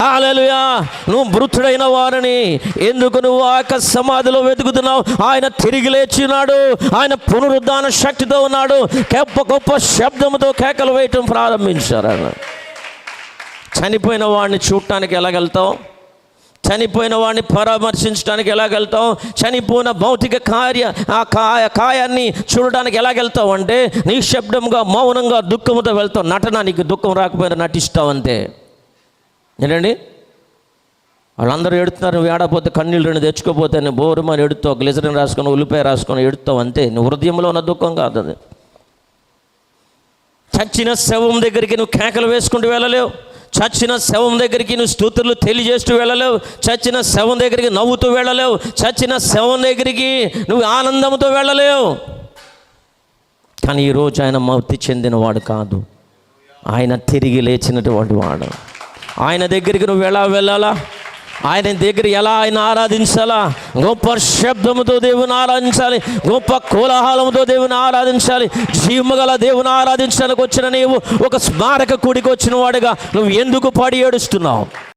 హల్లెలూయా. నువ్వు మృతుడైన వారిని ఎందుకు నువ్వు ఆ యొక్క సమాధిలో వెతుకుతున్నావు? ఆయన తిరిగి లేచినాడు. ఆయన పునరుద్ధాన శక్తితో ఉన్నాడు. గొప్ప శబ్దంతో కేకలు వేయటం ప్రారంభించారు. చనిపోయిన వాడిని చూడటానికి ఎలాగెళ్తావు? చనిపోయిన వాడిని పరామర్శించడానికి ఎలాగెళ్తావు? చనిపోయిన భౌతిక కాయాన్ని చూడడానికి ఎలాగెళ్తావు అంటే నిశ్శబ్దంగా మౌనంగా దుఃఖంతో వెళ్తావు. నటన, నీకు దుఃఖం రాకపోయినా నటిస్తావు అంతే. ఏంటండి, వాళ్ళందరూ ఎడుతున్నారు, నువ్వు ఏడపోతే కన్నీళ్ళు రెండు తెచ్చుకోపోతే నువ్వు బోరుమని ఎడుతావు, గ్లిజరిన్ రాసుకొని ఉల్లిపాయ రాసుకొని ఎడుతావు అంతే. నువ్వు హృదయంలో ఉన్న దుఃఖం కాదు అది. చచ్చిన శవం దగ్గరికి నువ్వు కేకలు వేసుకుంటూ వెళ్ళలేవు. చచ్చిన శవం దగ్గరికి నువ్వు స్తుతులు తెలియజేస్తూ వెళ్ళలేవు. చచ్చిన శవం దగ్గరికి నవ్వుతూ వెళ్ళలేవు. చచ్చిన శవం దగ్గరికి నువ్వు ఆనందంతో వెళ్ళలేవు. కానీ ఈరోజు ఆయన మృతి చెందినవాడు కాదు, ఆయన తిరిగి లేచినటువంటి వాడు. ఆయన దగ్గరికి నువ్వు ఎలా వెళ్ళాలా? ఆయన దగ్గర ఎలా ఆయన ఆరాధించాలా? గొప్ప శబ్దముతో దేవుని ఆరాధించాలి. గొప్ప కోలాహలంతో దేవుని ఆరాధించాలి. జీవగల దేవుని ఆరాధించడానికి వచ్చిన నీవు ఒక స్మారక కూడికి వచ్చిన వాడుగా నువ్వు ఎందుకు పడి ఏడుస్తున్నావు?